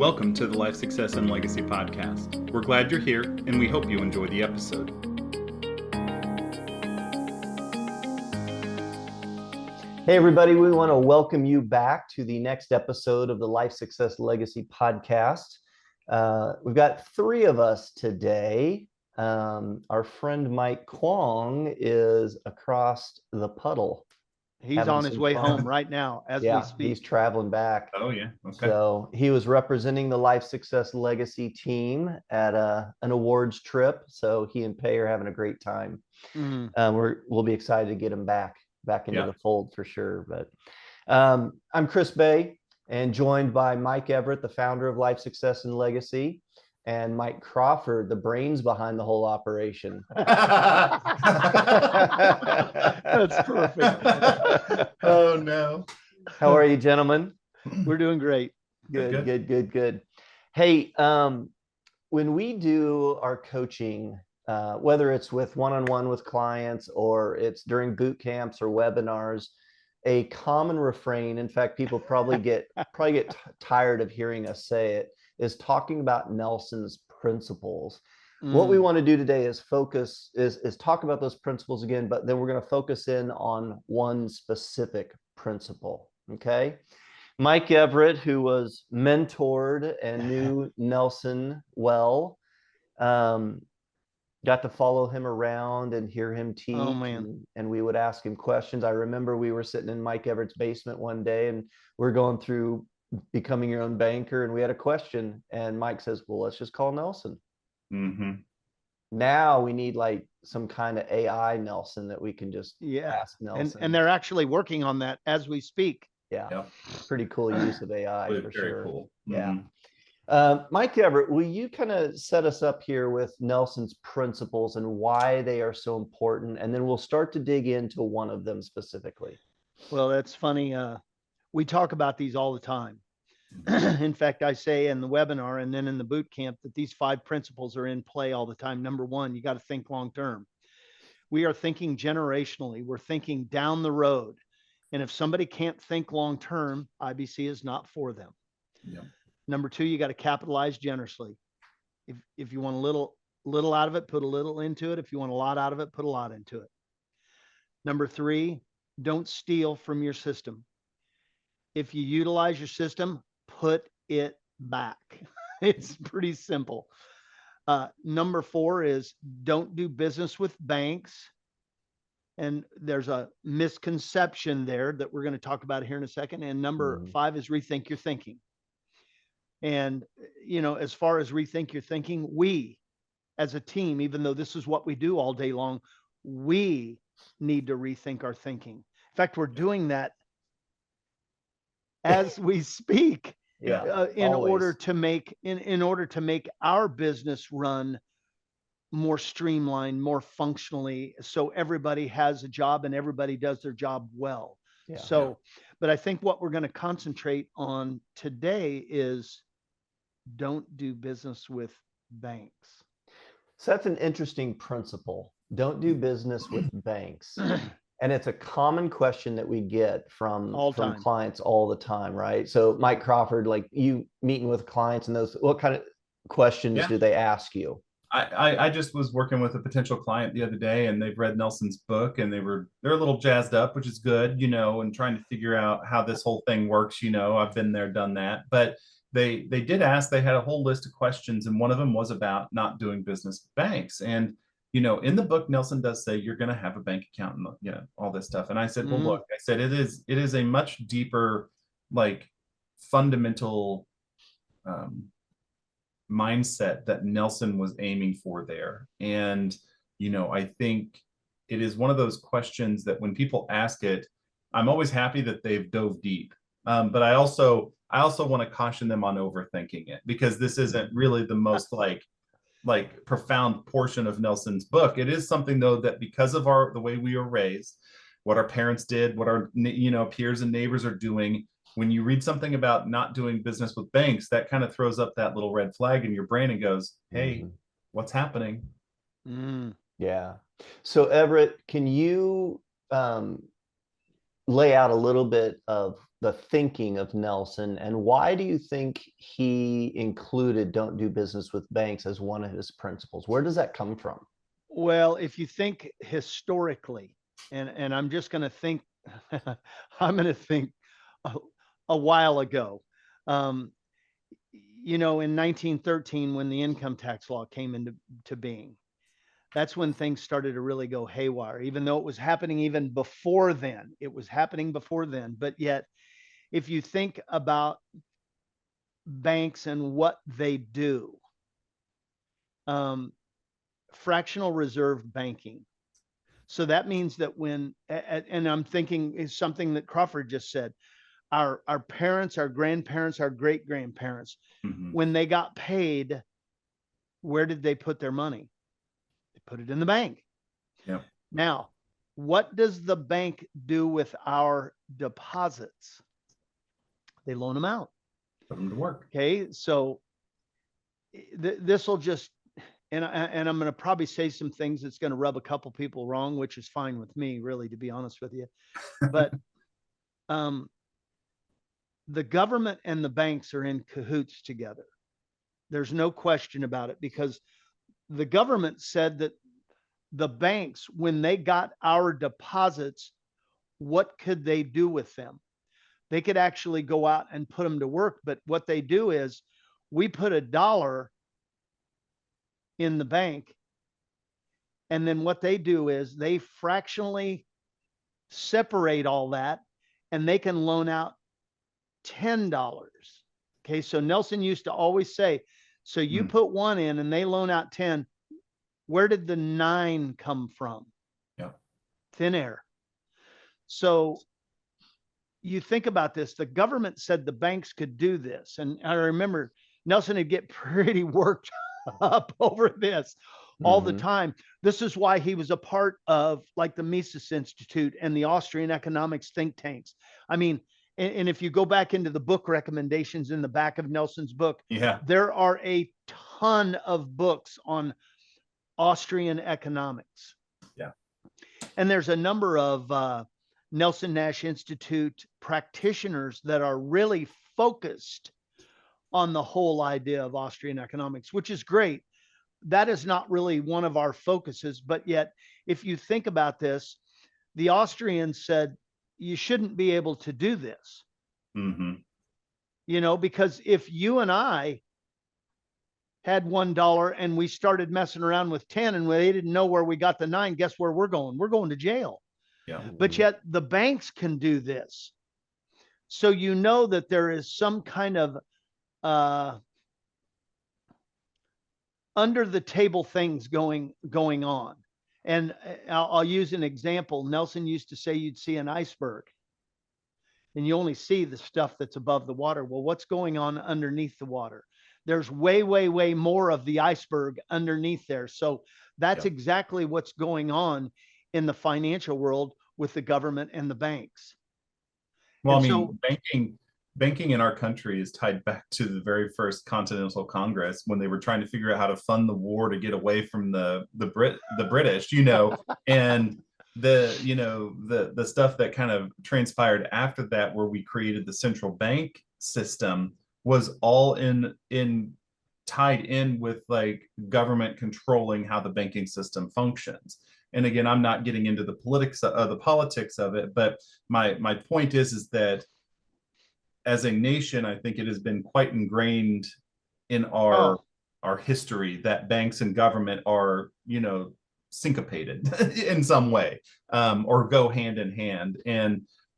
Welcome to the Life Success and Legacy Podcast. We're glad you're here, and we hope you enjoy the episode. Hey, everybody, we want to welcome you back to the next episode of the Life Success Legacy Podcast. We've got three of us today. Our friend Mike Kwong is across the puddle. He's on his way home right now as we speak. He's traveling back. Oh, yeah. Okay. So he was representing the Life Success Legacy team at an awards trip. So he and Pay are having a great time. We'll be excited to get him back into the fold for sure. But I'm Chris Bay and joined by Mike Everett, the founder of Life Success and Legacy, and Mike Crawford, the brains behind the whole operation. That's perfect. Oh, no. How are you, gentlemen? We're doing great. Good. Hey, when we do our coaching, whether it's with one-on-one with clients or it's during boot camps or webinars, a common refrain, in fact, people probably get tired of hearing us say it, is talking about Nelson's principles. What we want to do today is talk about those principles again, but then we're going to focus in on one specific principle. Okay. Mike Everett, who was mentored and knew Nelson well, got to follow him around and hear him teach. Oh, man. And we would ask him questions. I remember we were sitting in Mike Everett's basement one day and we're going through becoming your own banker, and we had a question, and Mike says, well, let's just call Nelson. Now we need like some kind of AI Nelson that we can just ask Nelson. And they're actually working on that as we speak. Pretty cool use of AI for sure. Cool. Mike Everett, will you kind of set us up here with Nelson's principles and why they are so important, and then we'll start to dig into one of them specifically. Well, that's funny. We talk about these all the time. In fact, I say in the webinar and then in the boot camp that these 5 principles are in play all the time. Number one, you got to think long term. We are thinking generationally. We're thinking down the road. And if somebody can't think long term, IBC is not for them. Number 2, you got to capitalize generously. If you want a little out of it, put a little into it. If you want a lot out of it, put a lot into it. Number 3, don't steal from your system. If you utilize your system, put it back. It's pretty simple. Number 4 is don't do business with banks. And there's a misconception there that we're going to talk about here in a second. And number 5 is rethink your thinking. And, as far as rethink your thinking, we as a team, even though this is what we do all day long, we need to rethink our thinking. In fact, we're doing that as we speak, in order to make our business run more streamlined, more functionally, so everybody has a job and everybody does their job well. But I think what we're going to concentrate on today is don't do business with banks. So that's an interesting principle. Don't do business with banks. And it's a common question that we get from clients all the time, right? So Mike Crawford, like you meeting with clients and those, what kind of questions do they ask you? I just was working with a potential client the other day, and they've read Nelson's book, and they're a little jazzed up, which is good, and trying to figure out how this whole thing works. I've been there, done that. But they did ask, they had a whole list of questions, and one of them was about not doing business with banks. And in the book, Nelson does say you're going to have a bank account and all this stuff. And I said, well, look, I said, it is a much deeper, like fundamental mindset that Nelson was aiming for there. And, I think it is one of those questions that when people ask it, I'm always happy that they've dove deep. But I also want to caution them on overthinking it, because this isn't really the most like profound portion of Nelson's book. It is something, though, that because of the way we were raised, what our parents did, what our peers and neighbors are doing, when you read something about not doing business with banks, that kind of throws up that little red flag in your brain and goes, hey, what's happening? So Everett, can you lay out a little bit of the thinking of Nelson, and why do you think he included "don't do business with banks" as one of his principles? Where does that come from? Well, if you think historically, and I'm just going to think, I'm going to think a, a while ago. Um, in 1913, when the income tax law came into being, that's when things started to really go haywire, even though it was happening even before then. It was happening before then. But yet, if you think about banks and what they do, um, fractional reserve banking. So that means that and I'm thinking is something that Crawford just said, our parents, our grandparents, our great grandparents, Mhm. when they got paid, where did they put their money? They put it in the bank. Yeah. Now, what does the bank do with our deposits? They loan them out. Put them to work. Okay, so this will just, and I'm going to probably say some things that's going to rub a couple people wrong, which is fine with me, really, to be honest with you. But the government and the banks are in cahoots together. There's no question about it, because the government said that the banks, when they got our deposits, what could they do with them? They could actually go out and put them to work. But what they do is, we put $1 in the bank, and then what they do is they fractionally separate all that, and they can loan out $10. Okay, so Nelson used to always say, so you put 1 in and they loan out 10. Where did the 9 come from? Yeah. Thin air. So you think about this, the government said the banks could do this. And I remember Nelson would get pretty worked up over this all the time. This is why he was a part of like the Mises Institute and the Austrian economics think tanks. I mean, and if you go back into the book recommendations in the back of Nelson's book, there are a ton of books on Austrian economics. Yeah. And there's a number of Nelson Nash Institute practitioners that are really focused on the whole idea of Austrian economics, which is great. That is not really one of our focuses, but yet, if you think about this, the Austrians said, you shouldn't be able to do this. Because if you and I had $1 and we started messing around with 10 and they didn't know where we got the 9, guess where we're going? We're going to jail. Yeah. But yet the banks can do this. So that there is some kind of under the table things going on. And I'll use an example. Nelson used to say you'd see an iceberg and you only see the stuff that's above the water. Well, what's going on underneath the water? There's way, way, way more of the iceberg underneath there. So that's exactly what's going on in the financial world with the government and the banks. Well, and I mean, banking in our country is tied back to the very first Continental Congress, when they were trying to figure out how to fund the war to get away from the British, and the stuff that kind of transpired after that, where we created the central bank system, was all tied in with like government controlling how the banking system functions. And again, I'm not getting into the politics of it, but my point is that as a nation, I think it has been quite ingrained in our history that banks and government are, syncopated in some way, or go hand in hand.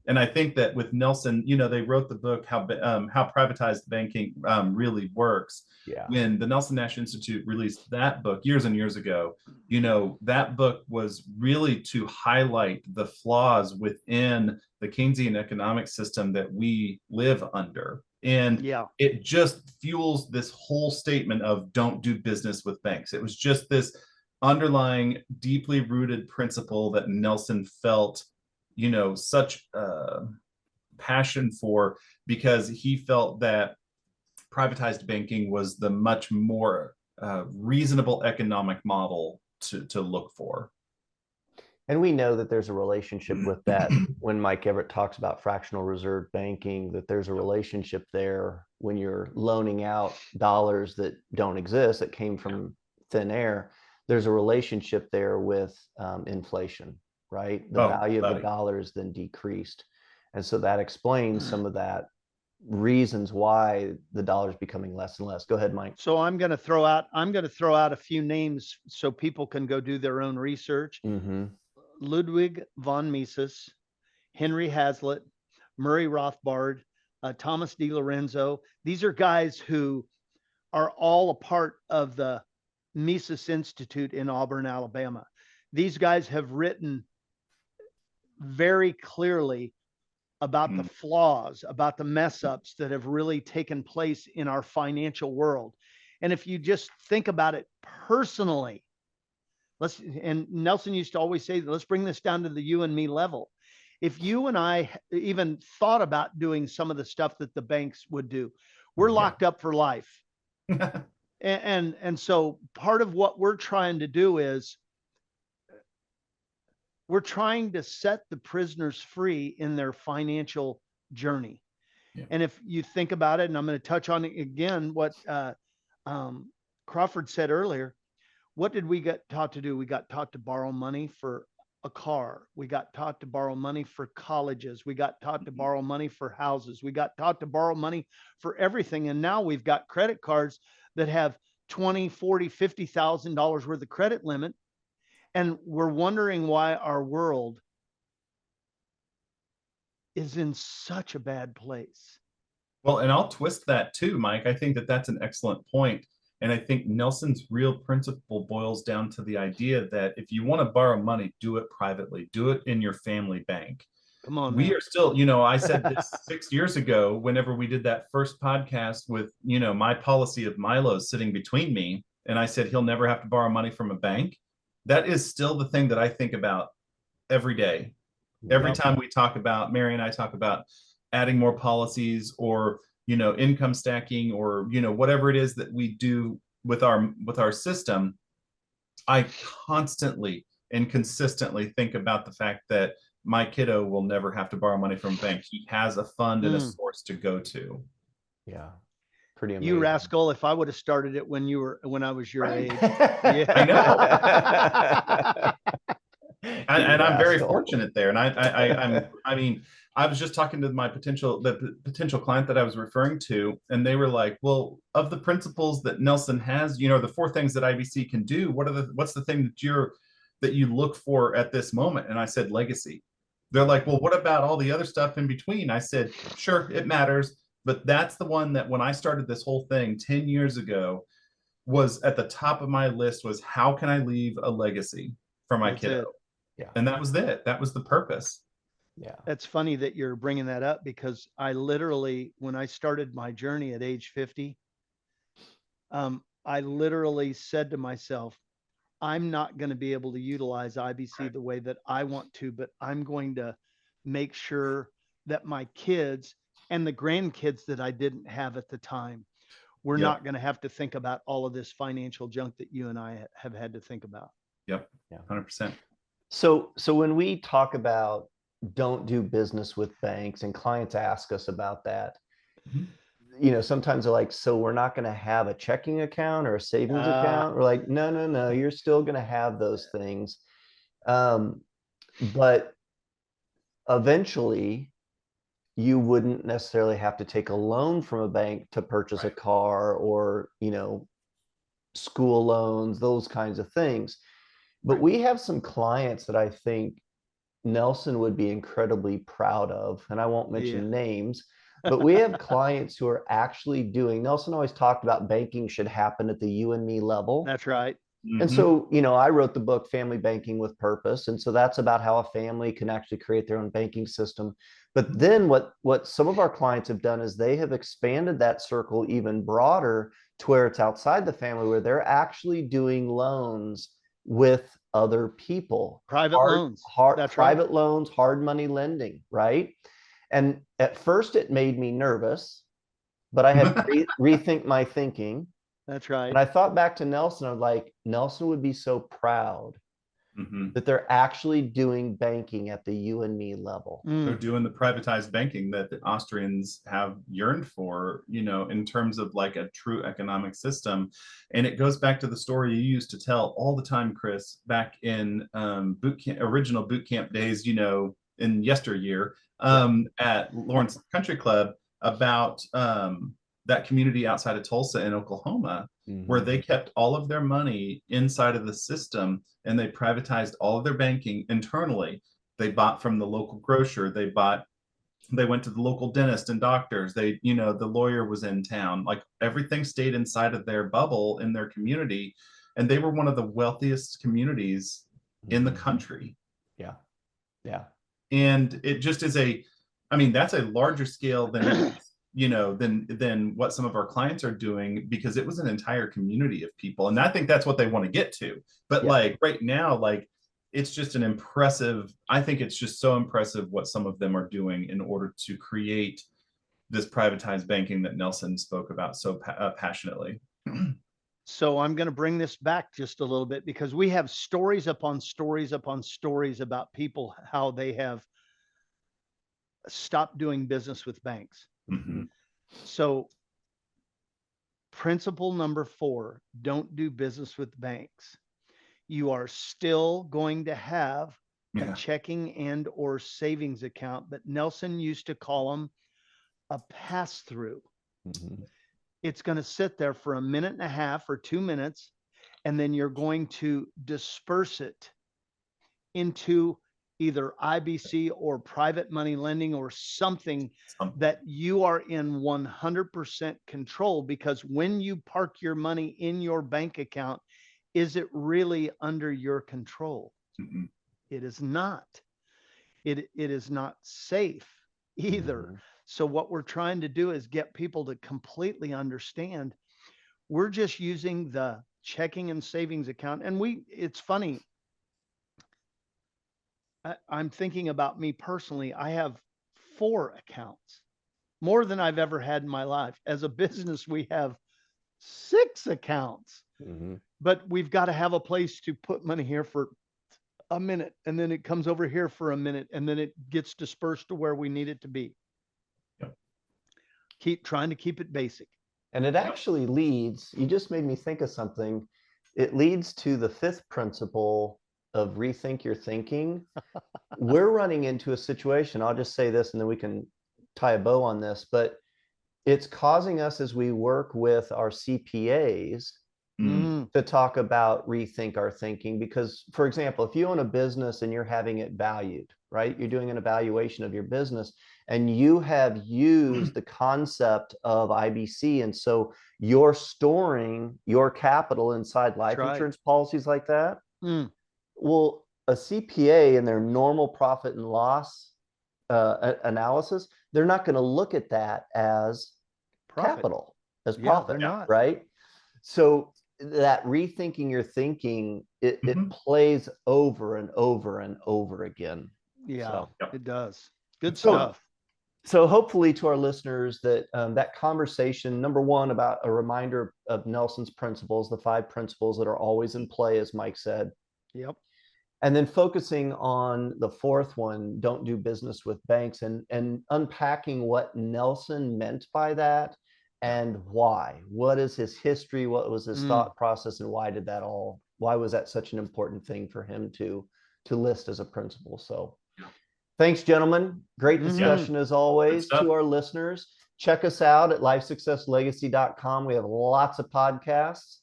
And I think that with Nelson, they wrote the book how privatized banking really works. Yeah. When the Nelson Nash Institute released that book years and years ago, that book was really to highlight the flaws within the Keynesian economic system that we live under. And it just fuels this whole statement of don't do business with banks. It was just this underlying, deeply rooted principle that Nelson felt such passion for, because he felt that privatized banking was the much more reasonable economic model to look for. And we know that there's a relationship with that when Mike Everett talks about fractional reserve banking, that there's a relationship there when you're loaning out dollars that don't exist, that came from thin air. There's a relationship there with inflation, right? The value of the dollar is then decreased. And so that explains some of that reasons why the dollar is becoming less and less. Go ahead, Mike. So I'm going to throw out a few names so people can go do their own research. Ludwig von Mises, Henry Hazlitt, Murray Rothbard, Thomas DiLorenzo. These are guys who are all a part of the Mises Institute in Auburn, Alabama. These guys have written very clearly about the flaws, about the mess ups that have really taken place in our financial world. And if you just think about it personally, and Nelson used to always say, let's bring this down to the you and me level. If you and I even thought about doing some of the stuff that the banks would do, we're locked up for life. and so part of what we're trying to do is we're trying to set the prisoners free in their financial journey. And if you think about it, and I'm going to touch on it again, what Crawford said earlier, what did we get taught to do? We got taught to borrow money for a car. We got taught to borrow money for colleges. We got taught to borrow money for houses. We got taught to borrow money for everything. And now we've got credit cards that have $20,000, $40,000, $50,000 worth of credit limit. And we're wondering why our world is in such a bad place. Well, and I'll twist that too, Mike. I think that that's an excellent point. And I think Nelson's real principle boils down to the idea that if you want to borrow money, do it privately, do it in your family bank. Come on, we man. are still, I said this 6 years ago, whenever we did that first podcast with, my policy of Milo's sitting between me. And I said, he'll never have to borrow money from a bank. That is still the thing that I think about every day. Every time we talk about, Mary and I talk about adding more policies or, income stacking or, whatever it is that we do with our system, I constantly and consistently think about the fact that my kiddo will never have to borrow money from a bank. He has a fund and a source to go to. Yeah. Pretty amazing. You rascal, if I would have started it when I was your age. Yeah. I know. and I'm very fortunate there. And I was just talking to the potential client that I was referring to, and they were like, well, of the principles that Nelson has, the 4 things that IBC can do, what's the thing that you look for at this moment? And I said, legacy. They're like, well, what about all the other stuff in between? I said, sure, it matters. But that's the one that when I started this whole thing 10 years ago was at the top of my list, was how can I leave a legacy for my kiddo? Yeah. And that was it. That was the purpose. Yeah. That's funny that you're bringing that up, because I literally, when I started my journey at age 50, I literally said to myself, I'm not going to be able to utilize IBC the way that I want to, but I'm going to make sure that my kids and the grandkids that I didn't have at the time, we're not going to have to think about all of this financial junk that you and I have had to think about. Yep. Yeah. 100%. So when we talk about don't do business with banks and clients ask us about that, sometimes they're like, so we're not going to have a checking account or a savings account? We're like, no, you're still going to have those things. But eventually you wouldn't necessarily have to take a loan from a bank to purchase a car or, school loans, those kinds of things. But we have some clients that I think Nelson would be incredibly proud of, and I won't mention names, but we have clients who are actually doing, Nelson always talked about banking should happen at the you and me level. That's right. And so, I wrote the book Family Banking with Purpose. And so that's about how a family can actually create their own banking system. But then what some of our clients have done is they have expanded that circle even broader to where it's outside the family, where they're actually doing loans with other people. Private loans. Private loans, hard money lending, right? And at first it made me nervous, but I had to rethink my thinking. That's right. And I thought back to Nelson. I was like, Nelson would be so proud Mhm. that they're actually doing banking at the you and me level. They're doing the privatized banking that the Austrians have yearned for, in terms of like a true economic system. And it goes back to the story you used to tell all the time, Chris, back in original boot camp days, in yesteryear, at Lawrence Country Club, about that community outside of Tulsa in Oklahoma, where they kept all of their money inside of the system and they privatized all of their banking internally. They bought from the local grocer. They went to the local dentist and doctors. The lawyer was in town. Like everything stayed inside of their bubble in their community. And they were one of the wealthiest communities in the country. Yeah. Yeah. And it just is that's a larger scale than than what some of our clients are doing, because it was an entire community of people. And I think that's what they want to get to. But like right now, like it's just I think it's just so impressive what some of them are doing in order to create this privatized banking that Nelson spoke about so passionately. So I'm going to bring this back just a little bit, because we have stories upon stories upon stories about people, how they have stopped doing business with banks. Mm-hmm. So principle number 4, don't do business with banks. You are still going to have a checking and or savings account, but Nelson used to call them a pass-through. It's going to sit there for a minute and a half or 2 minutes, and then you're going to disperse it into either IBC or private money lending or something that you are in 100% control. Because when you park your money in your bank account, is it really under your control? Mm-hmm. It is not. It is not safe either. So what we're trying to do is get people to completely understand we're just using the checking and savings account. And it's funny. I'm thinking about me personally. I have 4 accounts, more than I've ever had in my life. As a business, we have 6 accounts, but we've got to have a place to put money here for a minute, and then it comes over here for a minute, and then it gets dispersed to where we need it to be. Keep trying to keep it basic. And it actually leads, you just made me think of something. It leads to the 5th principle of rethink your thinking. We're running into a situation, I'll just say this and then we can tie a bow on this, but it's causing us, as we work with our CPAs, to talk about rethink our thinking. Because, for example, if you own a business and you're having it valued, right? You're doing an evaluation of your business and you have used the concept of IBC. And so you're storing your capital inside life insurance policies like that. Well, a CPA in their normal profit and loss analysis, they're not going to look at that as capital, as profit, right? So that rethinking your thinking, it plays over and over and over again. Yeah, it does. Good stuff. So hopefully to our listeners that that conversation, number 1, about a reminder of Nelson's principles, the 5 principles that are always in play, as Mike said. Yep. And then focusing on the 4th one, don't do business with banks, and unpacking what Nelson meant by that and why. What is his history? What was his thought process? And why was that such an important thing for him to list as a principle? So thanks, gentlemen. Great discussion as always. To our listeners, check us out at lifesuccesslegacy.com. We have lots of podcasts.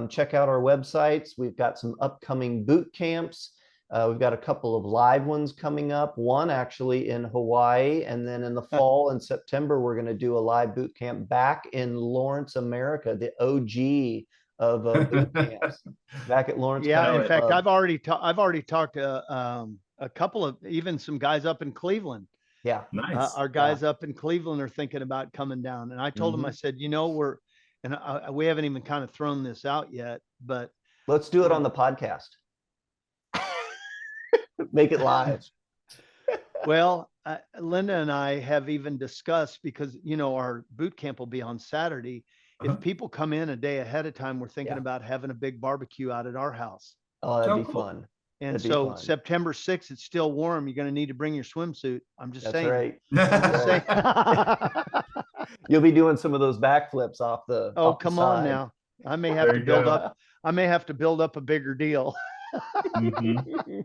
Check out our websites. We've got some upcoming boot camps. We've got a couple of live ones coming up, one actually in Hawaii, and then in the fall in September, we're going to do a live boot camp back in Lawrence, America, the OG of boot camps back at Lawrence. Yeah, in fact, I've already talked to a couple of, even some guys up in Cleveland. Yeah, nice. Our guys up in Cleveland are thinking about coming down, and I told them, I said, we haven't even kind of thrown this out yet, but let's do it on the podcast. Make it live. Well, Linda and I have even discussed, because our boot camp will be on Saturday. If people come in a day ahead of time, we're thinking about having a big barbecue out at our house. Oh, that'd be fun. And That'd be so fun. September 6th, it's still warm. You're going to need to bring your swimsuit. I'm just That's saying. right. I'm just saying. You'll be doing some of those backflips off the Oh, off the come on side. now. I may have There to you build go. up. I may have to build up a bigger deal. Mhm.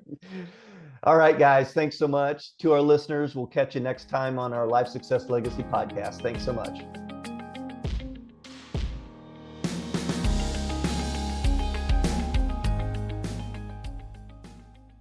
All right, guys. Thanks so much. To our listeners, we'll catch you next time on our Life Success Legacy podcast. Thanks so much.